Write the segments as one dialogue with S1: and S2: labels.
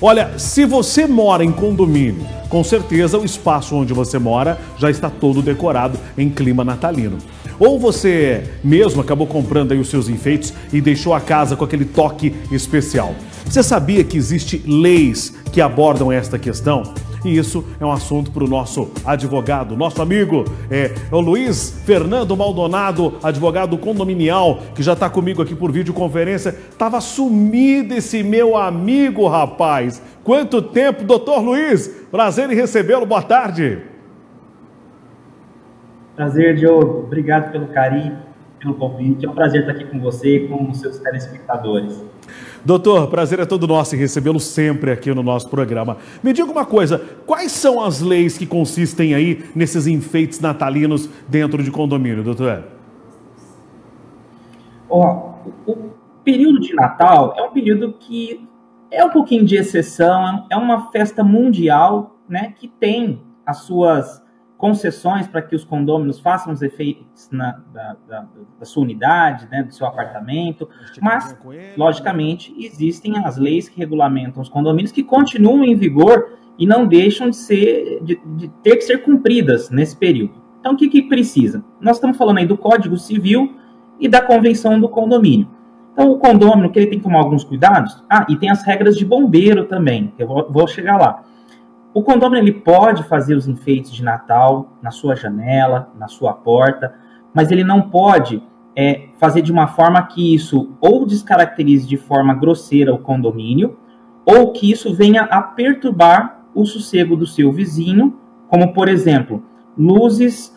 S1: Olha, se você mora em condomínio, com certeza o espaço onde você mora já está todo decorado em clima natalino. Ou você mesmo acabou comprando aí os seus enfeites e deixou a casa com aquele toque especial. Você sabia que existem leis que abordam esta questão? E isso é um assunto para o nosso advogado, nosso amigo, o Luiz Fernando Maldonado, advogado condominial, que já está comigo aqui por videoconferência. Tava sumido esse meu amigo, rapaz. Quanto tempo, doutor Luiz? Prazer em recebê-lo, boa tarde.
S2: Prazer, Diogo. Obrigado pelo carinho, pelo convite. É um prazer estar aqui com você e com os seus telespectadores.
S1: Doutor, prazer é todo nosso em recebê-lo sempre aqui no nosso programa. Me diga uma coisa, quais são as leis que consistem aí nesses enfeites natalinos dentro de condomínio, doutor?
S2: O período de Natal é um período que é um pouquinho de exceção, é uma festa mundial, né, que tem as suas concessões para que os condôminos façam os efeitos da sua unidade, né, do seu apartamento, mas, logicamente, existem as leis que regulamentam os condomínios que continuam em vigor e não deixam de ter que ser cumpridas nesse período. Então, o que precisa? Nós estamos falando aí do Código Civil e da Convenção do Condomínio. Então, o condômino, que ele tem que tomar alguns cuidados, e tem as regras de bombeiro também, que eu vou chegar lá. O condomínio ele pode fazer os enfeites de Natal na sua janela, na sua porta, mas ele não pode fazer de uma forma que isso ou descaracterize de forma grosseira o condomínio, ou que isso venha a perturbar o sossego do seu vizinho, como, por exemplo, luzes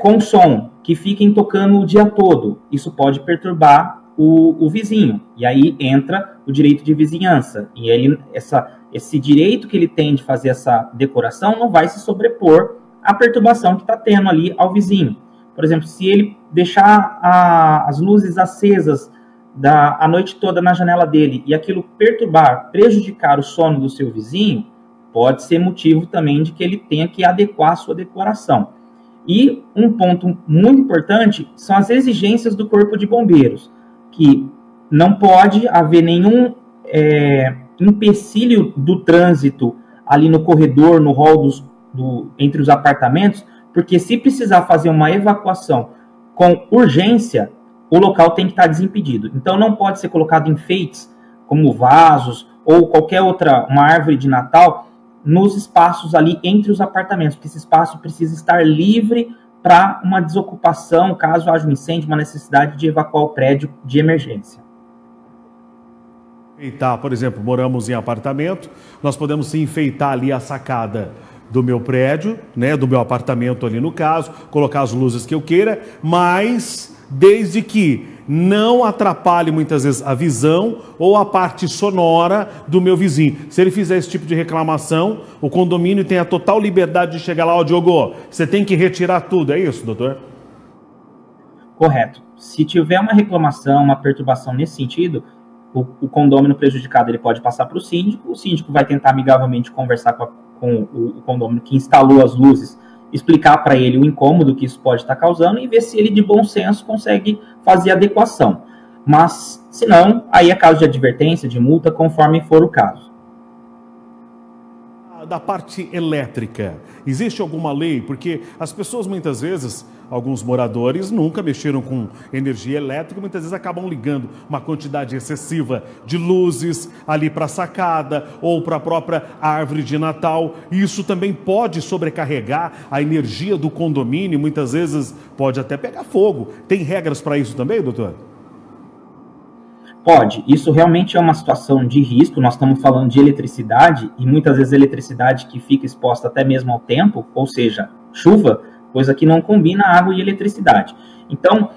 S2: com som, que fiquem tocando o dia todo. Isso pode perturbar o vizinho, e aí entra o direito de vizinhança, e esse direito que ele tem de fazer essa decoração não vai se sobrepor à perturbação que está tendo ali ao vizinho. Por exemplo, se ele deixar as luzes acesas a noite toda na janela dele e aquilo perturbar, prejudicar o sono do seu vizinho, pode ser motivo também de que ele tenha que adequar a sua decoração. E um ponto muito importante são as exigências do Corpo de Bombeiros, que não pode haver nenhum empecilho do trânsito ali no corredor, no hall entre os apartamentos, porque se precisar fazer uma evacuação com urgência, o local tem que estar desimpedido. Então não pode ser colocado enfeites, como vasos ou qualquer outra, uma árvore de Natal, nos espaços ali entre os apartamentos, porque esse espaço precisa estar livre para uma desocupação, caso haja um incêndio, uma necessidade de evacuar o prédio de emergência.
S1: Enfeitar, por exemplo, moramos em apartamento, nós podemos enfeitar ali a sacada do meu prédio, né, do meu apartamento ali no caso, colocar as luzes que eu queira, mas desde que não atrapalhe muitas vezes a visão ou a parte sonora do meu vizinho. Se ele fizer esse tipo de reclamação, o condomínio tem a total liberdade de chegar lá, Diogo, você tem que retirar tudo, é isso, doutor?
S2: Correto. Se tiver uma reclamação, uma perturbação nesse sentido, o condômino prejudicado ele pode passar para o síndico vai tentar amigavelmente conversar com o condômino que instalou as luzes, explicar para ele o incômodo que isso pode estar causando e ver se ele, de bom senso, consegue fazer a adequação. Mas, se não, aí é caso de advertência, de multa, conforme for o caso.
S1: Da parte elétrica, existe alguma lei? Porque as pessoas muitas vezes, alguns moradores nunca mexeram com energia elétrica, muitas vezes acabam ligando uma quantidade excessiva de luzes ali para a sacada ou para a própria árvore de Natal. Isso também pode sobrecarregar a energia do condomínio, muitas vezes pode até pegar fogo. Tem regras para isso também, doutor?
S2: Pode, isso realmente é uma situação de risco, nós estamos falando de eletricidade, e muitas vezes eletricidade que fica exposta até mesmo ao tempo, ou seja, chuva, coisa que não combina água e eletricidade. Então,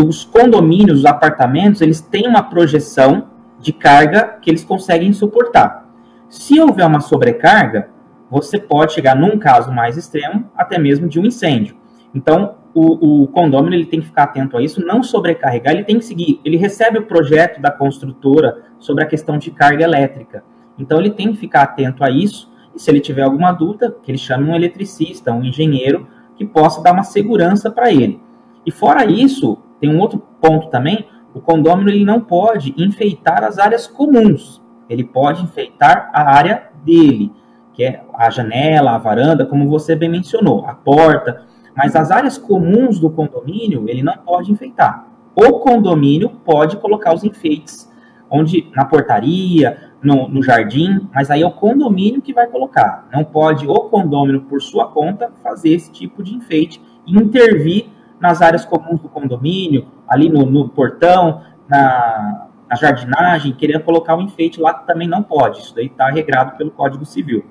S2: os condomínios, os apartamentos, eles têm uma projeção de carga que eles conseguem suportar. Se houver uma sobrecarga, você pode chegar, num caso mais extremo, até mesmo de um incêndio. Então, o condômino ele tem que ficar atento a isso, não sobrecarregar, ele tem que seguir. Ele recebe o projeto da construtora sobre a questão de carga elétrica. Então, ele tem que ficar atento a isso, e se ele tiver alguma dúvida, que ele chame um eletricista, um engenheiro, que possa dar uma segurança para ele. E fora isso, tem um outro ponto também, o condômino ele não pode enfeitar as áreas comuns. Ele pode enfeitar a área dele, que é a janela, a varanda, como você bem mencionou, a porta. Mas as áreas comuns do condomínio, ele não pode enfeitar. O condomínio pode colocar os enfeites na portaria, no jardim, mas aí é o condomínio que vai colocar. Não pode o condomínio, por sua conta, fazer esse tipo de enfeite e intervir nas áreas comuns do condomínio, ali no portão, na jardinagem, querendo colocar um enfeite lá, também não pode. Isso daí está regrado pelo Código Civil.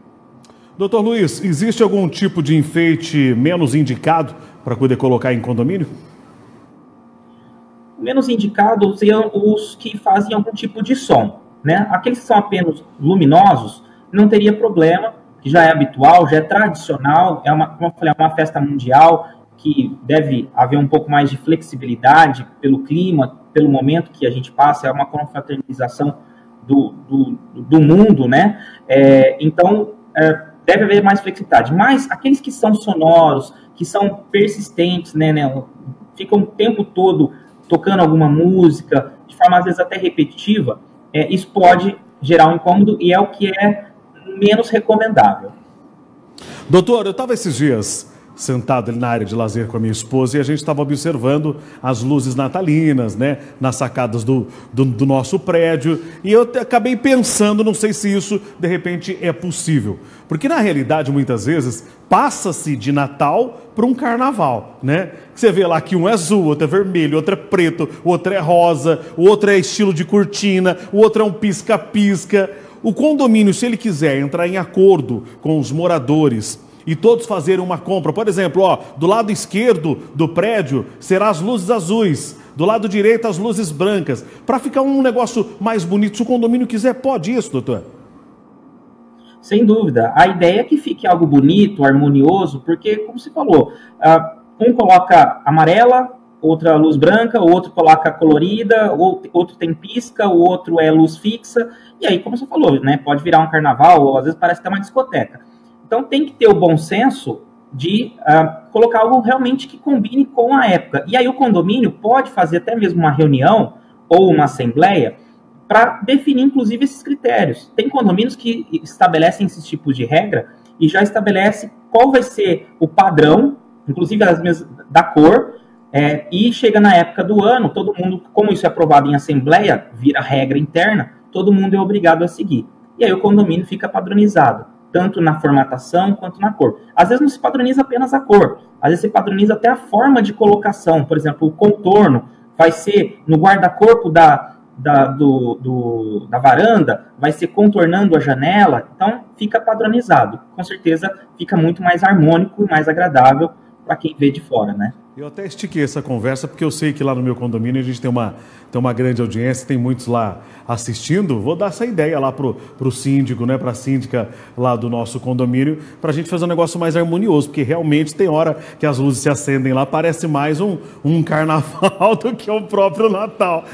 S1: Doutor Luiz, existe algum tipo de enfeite menos indicado para poder colocar em condomínio?
S2: Menos indicado seriam os que fazem algum tipo de som, né? Aqueles que são apenas luminosos, não teria problema, que já é habitual, já é tradicional, como eu falei, é uma festa mundial, que deve haver um pouco mais de flexibilidade pelo clima, pelo momento que a gente passa, é uma confraternização do mundo, né? Então, deve haver mais flexibilidade. Mas aqueles que são sonoros, que são persistentes, né, ficam o tempo todo tocando alguma música, de forma às vezes até repetitiva, isso pode gerar um incômodo e é o que é menos recomendável.
S1: Doutor, eu estava esses dias sentado ali na área de lazer com a minha esposa e a gente estava observando as luzes natalinas, né, nas sacadas do nosso prédio, e eu acabei pensando, não sei se isso de repente é possível, porque na realidade muitas vezes passa-se de Natal para um carnaval, né? Você vê lá que um é azul, outro é vermelho, outro é preto, outro é rosa, o outro é estilo de cortina, o outro é um pisca-pisca. O condomínio, se ele quiser entrar em acordo com os moradores e todos fazerem uma compra, por exemplo, do lado esquerdo do prédio será as luzes azuis, do lado direito as luzes brancas, para ficar um negócio mais bonito. Se o condomínio quiser, pode isso, doutor?
S2: Sem dúvida. A ideia é que fique algo bonito, harmonioso, porque, como você falou, um coloca amarela, outra luz branca, o outro coloca colorida, outro tem pisca, o outro é luz fixa, e aí, como você falou, né, pode virar um carnaval, ou às vezes parece até uma discoteca. Então tem que ter o bom senso de colocar algo realmente que combine com a época. E aí o condomínio pode fazer até mesmo uma reunião ou uma assembleia para definir, inclusive, esses critérios. Tem condomínios que estabelecem esses tipos de regra e já estabelece qual vai ser o padrão, inclusive da cor, e chega na época do ano, todo mundo, como isso é aprovado em assembleia, vira regra interna, todo mundo é obrigado a seguir. E aí o condomínio fica padronizado, tanto na formatação quanto na cor. Às vezes não se padroniza apenas a cor, às vezes se padroniza até a forma de colocação. Por exemplo, o contorno vai ser no guarda-corpo da varanda, vai ser contornando a janela, então fica padronizado. Com certeza fica muito mais harmônico e mais agradável para quem vê de fora, né?
S1: Eu até estiquei essa conversa porque eu sei que lá no meu condomínio a gente tem uma grande audiência, tem muitos lá assistindo. Vou dar essa ideia lá pro síndico, né, para a síndica lá do nosso condomínio, para a gente fazer um negócio mais harmonioso, porque realmente tem hora que as luzes se acendem lá, parece mais um carnaval do que o próprio Natal.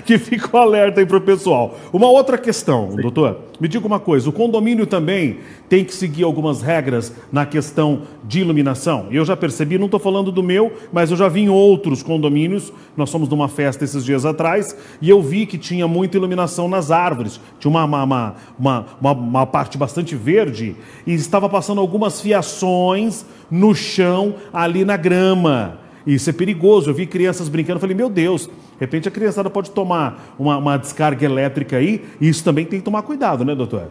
S1: Que fica o alerta aí pro pessoal. Uma outra questão, sim, doutor, me diga uma coisa, o condomínio também tem que seguir algumas regras na questão de iluminação? Eu já percebi, não estou falando do meu, mas eu já vi em outros condomínios. Nós fomos numa festa esses dias atrás e eu vi que tinha muita iluminação nas árvores, tinha uma parte bastante verde e estava passando algumas fiações no chão ali na grama. Isso é perigoso. Eu vi crianças brincando, falei, meu Deus, de repente a criançada pode tomar uma descarga elétrica aí, e isso também tem que tomar cuidado, né, doutor?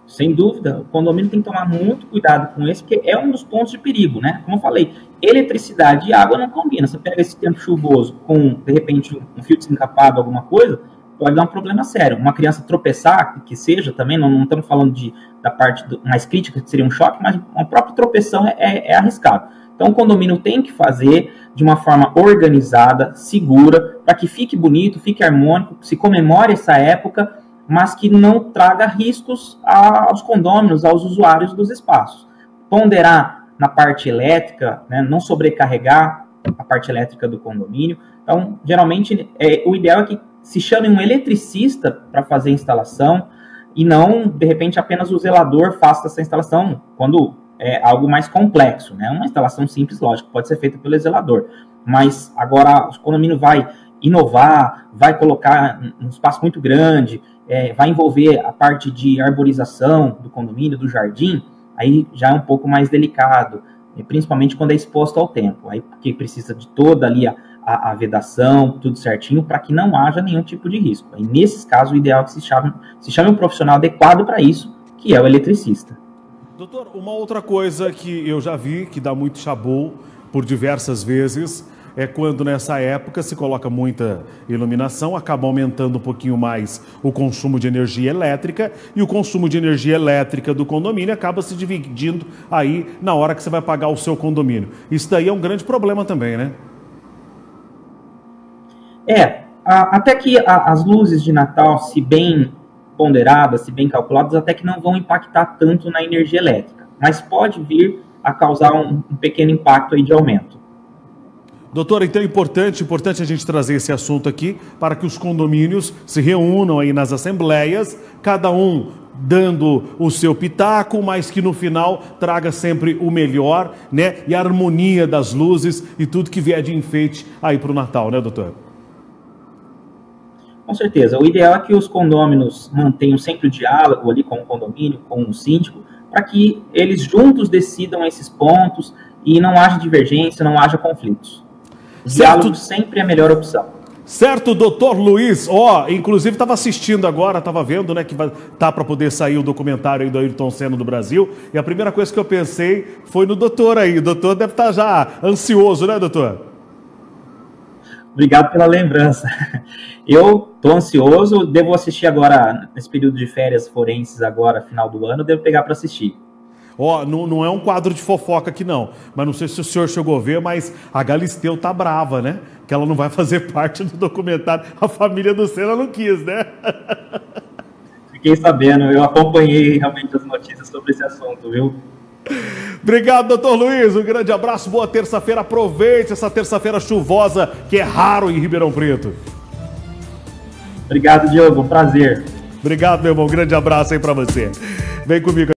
S2: Sem dúvida, o condomínio tem que tomar muito cuidado com isso, porque é um dos pontos de perigo, né? Como eu falei, eletricidade e água não combinam. Você pega esse tempo chuvoso com, de repente, um fio desencapado, alguma coisa, pode dar um problema sério. Uma criança tropeçar, que seja também, não estamos falando da parte mais crítica, que seria um choque, mas uma própria tropeção é arriscado. Então o condomínio tem que fazer de uma forma organizada, segura, para que fique bonito, fique harmônico, se comemore essa época, mas que não traga riscos aos condôminos, aos usuários dos espaços. Ponderar na parte elétrica, né, não sobrecarregar a parte elétrica do condomínio. Então, geralmente, o ideal é que se chame um eletricista para fazer a instalação e não, de repente, apenas o zelador faça essa instalação quando é algo mais complexo, né? Uma instalação simples, lógico, pode ser feita pelo zelador. Mas agora o condomínio vai inovar, vai colocar um espaço muito grande, vai envolver a parte de arborização do condomínio, do jardim, aí já é um pouco mais delicado, principalmente quando é exposto ao tempo, aí porque precisa de toda ali a vedação, tudo certinho, para que não haja nenhum tipo de risco. Aí, nesses casos, o ideal é que se chame um profissional adequado para isso, que é o eletricista.
S1: Doutor, uma outra coisa que eu já vi, que dá muito chabu por diversas vezes, é quando nessa época se coloca muita iluminação, acaba aumentando um pouquinho mais o consumo de energia elétrica e o consumo de energia elétrica do condomínio acaba se dividindo aí na hora que você vai pagar o seu condomínio. Isso daí é um grande problema também, né?
S2: Até que as luzes de Natal, se bem ponderadas, se bem calculadas, até que não vão impactar tanto na energia elétrica, mas pode vir a causar um pequeno impacto aí de aumento.
S1: Doutor, então é importante a gente trazer esse assunto aqui para que os condomínios se reúnam aí nas assembleias, cada um dando o seu pitaco, mas que no final traga sempre o melhor, né? E a harmonia das luzes e tudo que vier de enfeite aí para o Natal, né, doutor?
S2: Com certeza. O ideal é que os condôminos mantenham sempre o diálogo ali com o condomínio, com o síndico, para que eles juntos decidam esses pontos e não haja divergência, não haja conflitos. O diálogo sempre é a melhor opção.
S1: Certo, doutor Luiz. Inclusive estava assistindo agora, estava vendo, né, que tá para poder sair o documentário aí do Ayrton Senna do Brasil. E a primeira coisa que eu pensei foi no doutor aí. O doutor deve estar já ansioso, né, doutor?
S2: Obrigado pela lembrança. Eu estou ansioso, devo assistir agora, nesse período de férias forenses agora, final do ano, devo pegar para assistir.
S1: Não é um quadro de fofoca aqui não, mas não sei se o senhor chegou a ver, mas a Galisteu tá brava, né? Que ela não vai fazer parte do documentário. A família do Senna não quis, né?
S2: Fiquei sabendo, eu acompanhei realmente as notícias sobre esse assunto, viu?
S1: Obrigado, doutor Luiz. Um grande abraço, boa terça-feira. Aproveite essa terça-feira chuvosa, que é raro em Ribeirão Preto.
S2: Obrigado, Diogo. Um prazer.
S1: Obrigado, meu irmão. Um grande abraço aí pra você. Vem comigo.